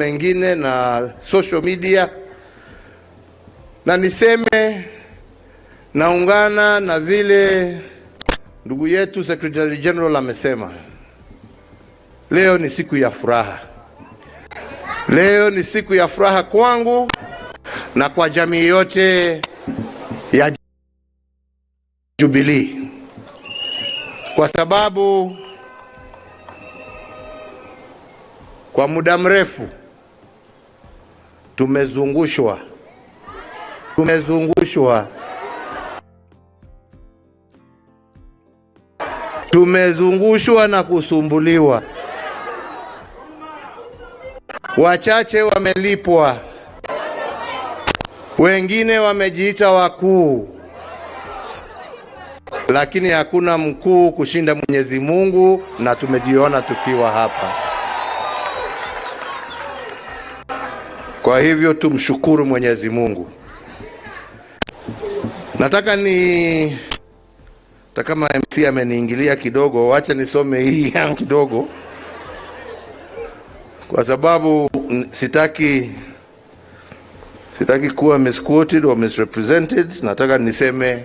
mengine na social media, na niseme naungana na vile ndugu yetu Secretary General amesema. Leo ni siku ya furaha. Leo ni siku ya furaha kwangu na kwa jamii yote ya Jubilee, kwa sababu kwa muda mrefu tumezungushwa na kusumbuliwa. Wachache wamelipwa, wengine wamejiita wakuu, lakini hakuna mkuu kushinda Mwenyezi Mungu, na tumejiona tukiwa hapa. Kwa hivyo tumshukuru Mwenyezi Mungu. Nataka kama MC ameniingilia kidogo, wacha nisome hii yangu kidogo, kwa sababu sitaki kuwa misquoted or misrepresented. Nataka niseme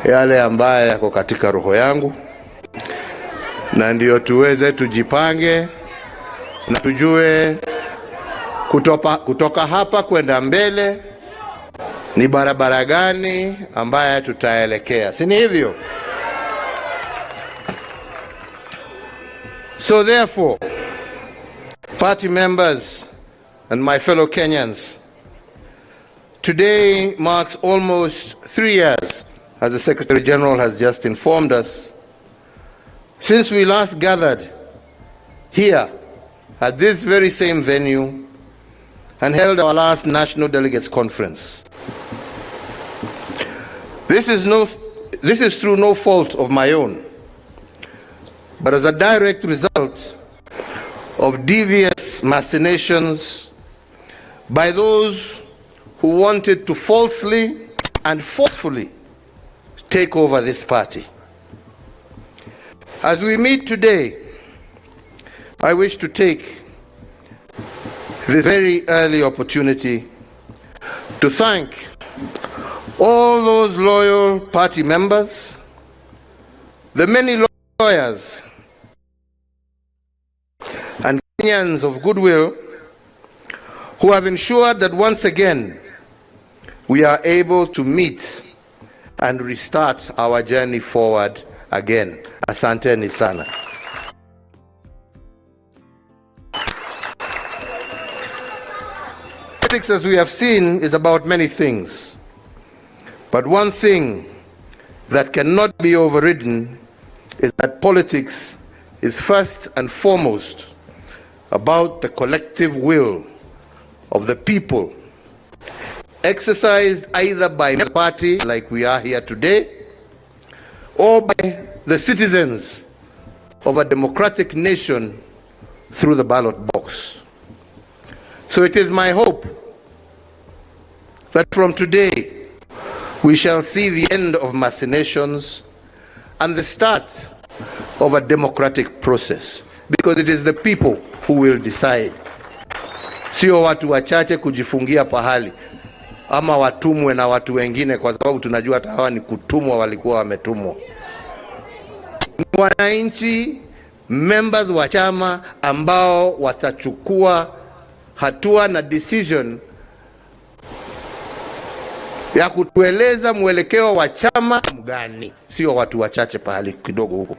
yale ambaye yako katika roho yangu, na ndio tuweze tujipange na tujue kutoka hapa kwenda mbele ni barabara gani ambaye tutaelekea, si ni hivyo? So therefore, party members and my fellow Kenyans, today marks almost 3 years, as the Secretary General has just informed us, since we last gathered here at this very same venue and held our last National Delegates Conference. This is through no fault of my own, but as a direct result of devious machinations by those who wanted to falsely and forcefully take over this party. As we meet today, I wish to take this very early opportunity to thank all those loyal party members, the many lawyers and Kenyans of goodwill who have ensured that once again we are able to meet and restart our journey forward again. Asanteni sana. Politics, as we have seen, is about many things. But one thing that cannot be overridden is that politics is first and foremost about the collective will of the people, exercised either by the party, like we are here today, or by the citizens of a democratic nation through the ballot box. So it is my hope that from today we shall see the end of machinations and the start of a democratic process, because it is the people who will decide. Sio watu wachache kujifungia pahali ama watumwe na watu wengine, kwa sababu tunajua hata hawa ni kutumwa, walikuwa wametumwa. Wananchi, members wa chama ambao watachukua hatua na decision ya kutueleza mwelekeo wa chama mgani, sio watu wachache pahali kidogo huko.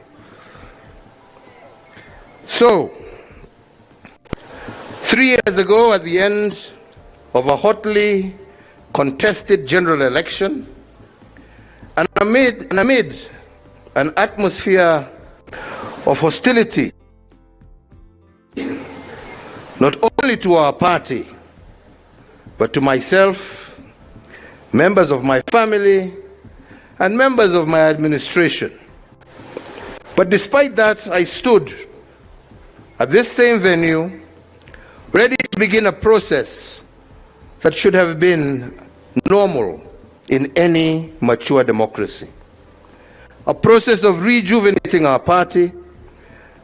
So 3 years ago, at the end of a hotly contested general election, and amid an atmosphere of hostility, not only to our party, but to myself, members of my family, and members of my administration. But despite that, I stood at this same venue, ready to begin a process that should have been normal in any mature democracy. A process of rejuvenating our party,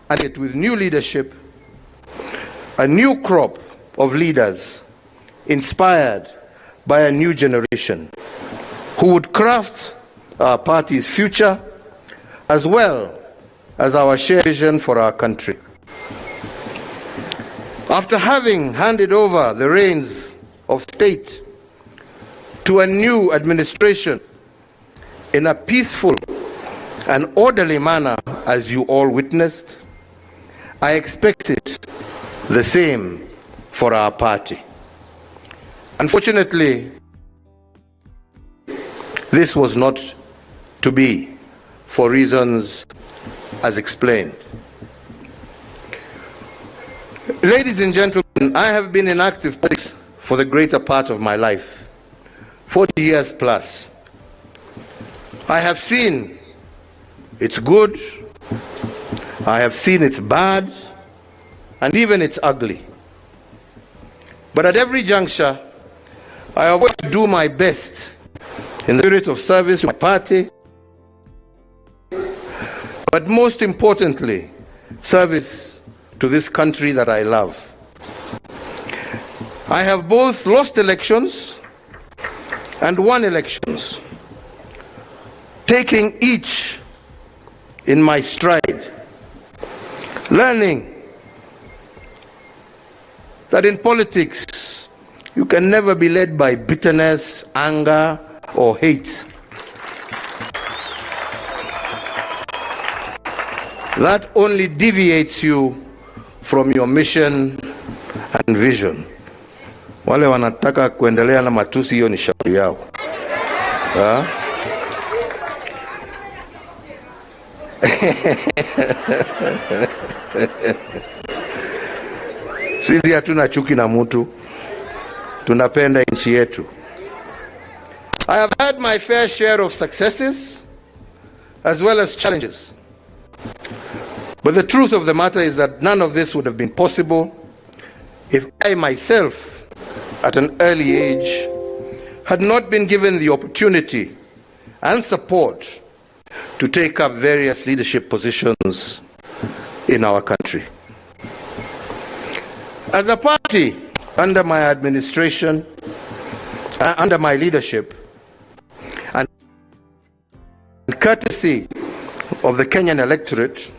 and it with new leadership, a new crop of leaders inspired by a new generation who would craft our party's future as well as our shared vision for our country. After having handed over the reins of state to a new administration in a peaceful and orderly manner, as you all witnessed, I expected the same for our party. Unfortunately, this was not to be for reasons as explained. Ladies and gentlemen, I have been in active politics for the greater part of my life, 40 years plus. I have seen its good, I have seen its bad, and even its ugly. But at every juncture, I have worked to do my best in the spirit of service to my party, but most importantly, service to this country that I love. I have both lost elections and won elections, taking each in my stride, learning that in politics you can never be led by bitterness, anger, or hate. That only deviates you from your mission and vision. Wale wanataka kuendelea na matusi, hiyo ni shauri yao. Sisi hatuna chuki na mtu, tunapenda nchi yetu. I have had my fair share of successes as well as challenges. But the truth of the matter is that none of this would have been possible if I myself, at an early age, had not been given the opportunity and support to take up various leadership positions in our country. As a party, under my administration, under my leadership, and courtesy of the Kenyan electorate,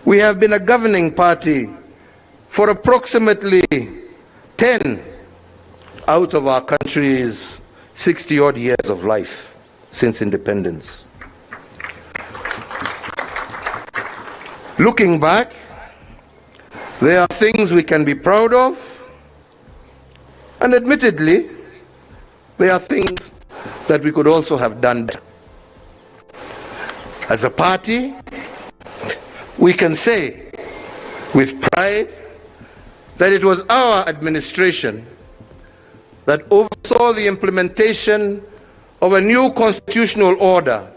we have been a governing party for approximately 10 out of our country's 60-odd years of life since independence. Looking back, there are things we can be proud of, and admittedly, there are things that we could also have done better. As a party, we can say with pride that it was our administration that oversaw the implementation of a new constitutional order,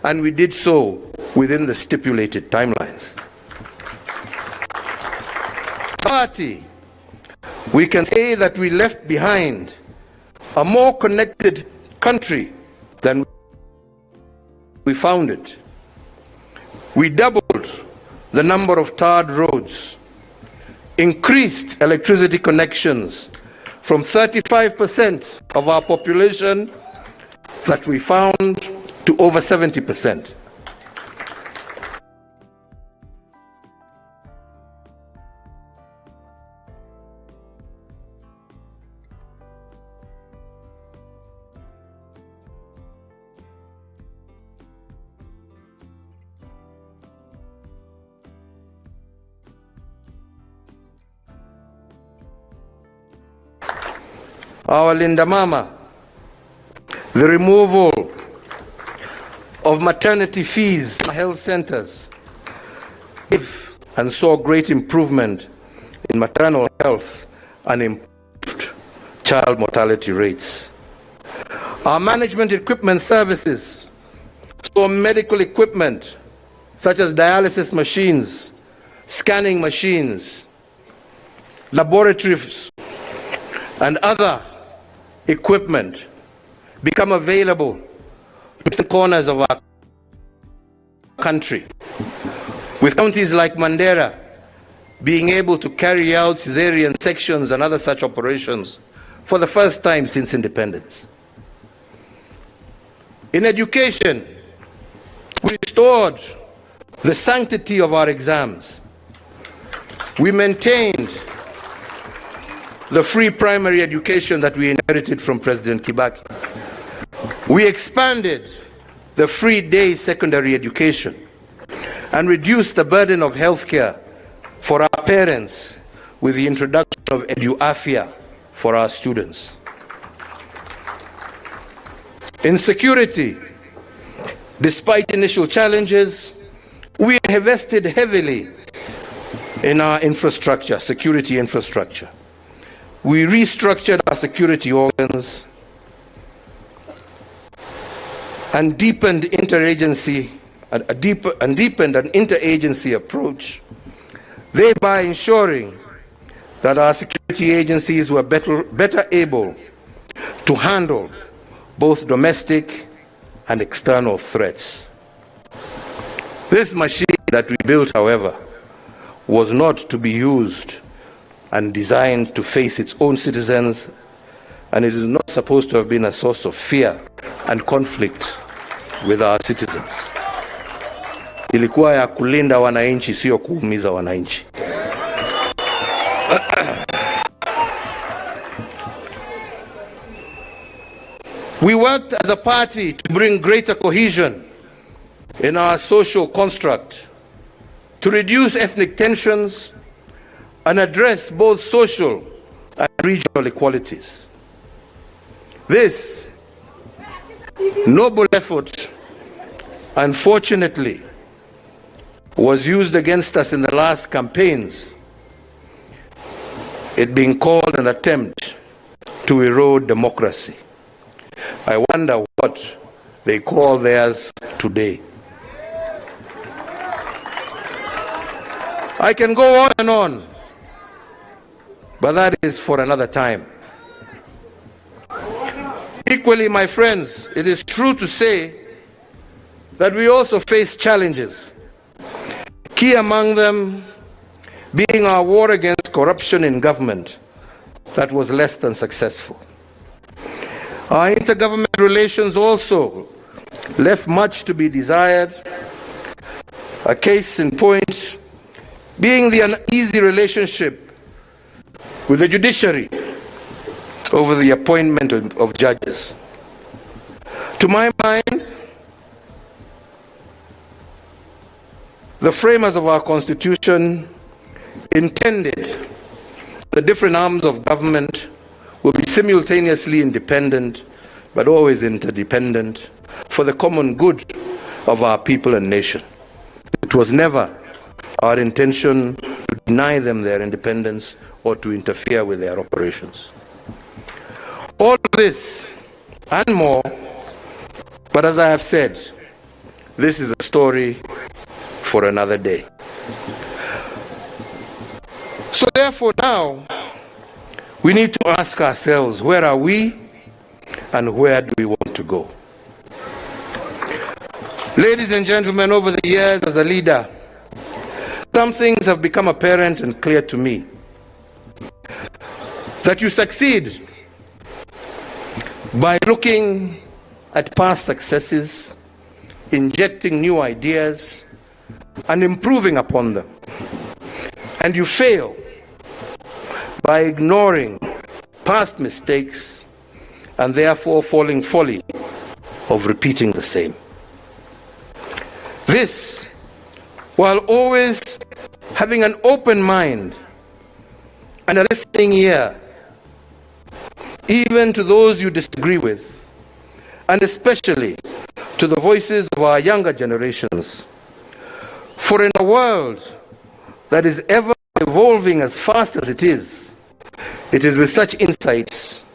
and we did so within the stipulated timelines. Party, we can say that we left behind a more connected country than we found it. We doubled the number of tarred roads, increased electricity connections from 35% of our population that we found to over 70%. Our Linda Mama, the removal of maternity fees in health centers, and saw great improvement in maternal health and improved child mortality rates. Our management equipment services saw medical equipment such as dialysis machines, scanning machines, laboratories, and other equipment become available to the corners of our country, with counties like Mandera being able to carry out cesarean sections and other such operations for the first time since independence. In education, we restored the sanctity of our exams. We maintained the free primary education that we inherited from President Kibaki. We expanded the free day secondary education and reduced the burden of healthcare for our parents with the introduction of EduAfia for our students. In security, despite initial challenges, we invested heavily in our infrastructure, security infrastructure. We restructured our security organs and deepened interagency, an interagency approach, thereby ensuring that our security agencies were better able to handle both domestic and external threats. This machine that we built, however, was not to be used and designed to face its own citizens, and it is not supposed to have been a source of fear and conflict with our citizens. Ilikuwa ya kulinda wananchi, sio kuumiza wananchi. We worked as a party to bring greater cohesion in our social construct, to reduce ethnic tensions and address both social and regional inequalities. This noble effort, unfortunately, was used against us in the last campaigns, it being called an attempt to erode democracy. I wonder what they call theirs today. I can go on and on, but that is for another time. Equally, my friends, it is true to say that we also face challenges. Key among them being our war against corruption in government that was less than successful. Our intergovernment relations also left much to be desired. A case in point being the uneasy relationship with the judiciary over the appointment of judges. To my mind, the framers of our Constitution intended the different arms of government will be simultaneously independent, but always interdependent, for the common good of our people and nation. It was never our intention to deny them their independence or to interfere with their operations. All of this and more, but as I have said, this is a story for another day. So therefore now, we need to ask ourselves, where are we and where do we want to go? Ladies and gentlemen, over the years as a leader, some things have become apparent and clear to me. That you succeed by looking at past successes, injecting new ideas, and improving upon them. And you fail by ignoring past mistakes and therefore falling folly of repeating the same. This, while always having an open mind and a listening ear, even to those you disagree with, and especially to the voices of our younger generations. For in a world that is ever evolving as fast as it is with such insights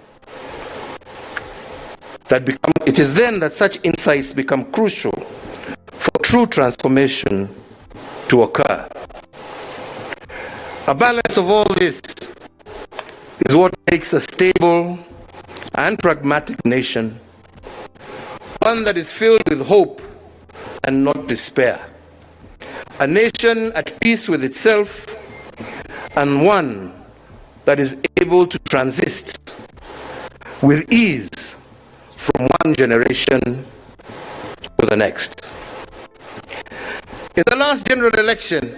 that it is then that such insights become crucial for true transformation to occur. A balance of all this is what makes a stable and pragmatic nation, one that is filled with hope and not despair. A nation at peace with itself and one that is able to transit with ease from one generation to the next. In the last general election,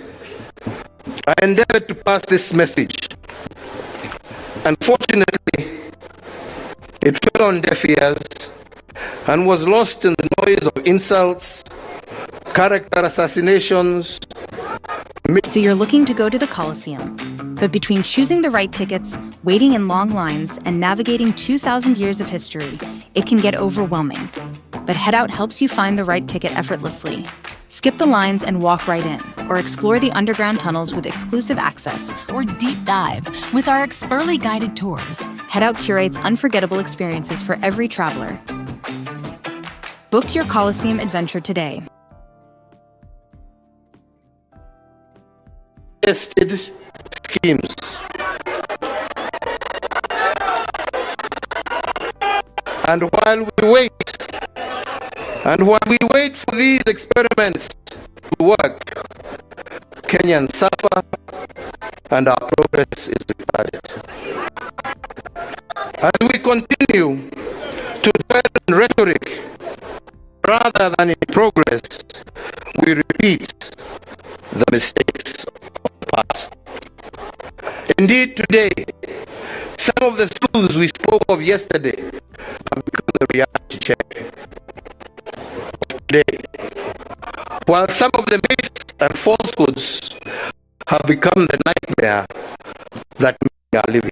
I endeavored to pass this message. Unfortunately, it fell on deaf ears and was lost in the noise of insults, character assassinations. So you're looking to go to the Coliseum, but between choosing the right tickets, waiting in long lines, and navigating 2,000 years of history, it can get overwhelming. But Head Out helps you find the right ticket effortlessly. Skip the lines and walk right in, or explore the underground tunnels with exclusive access, or deep dive with our expertly guided tours. Head Out curates unforgettable experiences for every traveler. Book your Coliseum adventure today. Tested schemes. And while we wait for these experiments to work, Kenyans suffer and our progress is retarded. As we continue to dwell in rhetoric rather than in progress, we repeat the mistakes of the past. Indeed, today, some of the truths we spoke of yesterday have become the reality check of today, while some of the myths and falsehoods have become the nightmare that many are living.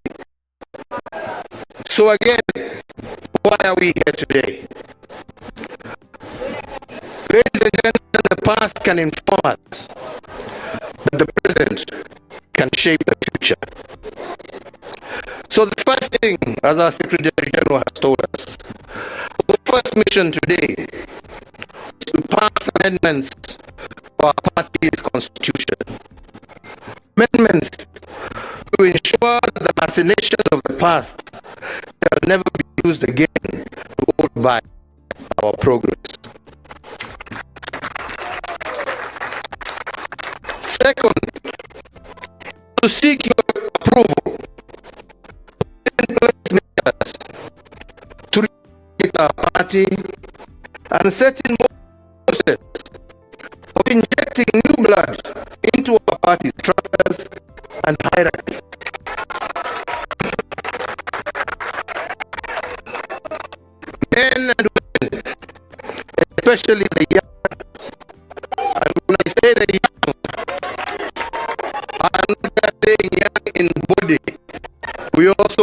So again, why are we here today? Ladies and gentlemen, the past can inform us, but the present can shape the future. So the first thing, as our Secretary General has told us, the first mission today is to pass amendments to our party's constitution. Amendments to ensure that the machinations of the past shall never be used again to hold back our progress. Second, to seek your approval in place measures to regulate our party and set in motion the process of injecting new blood into our party's structures and hierarchy. Men and women, especially the young, and when I say the young, I am not just saying young in body, we also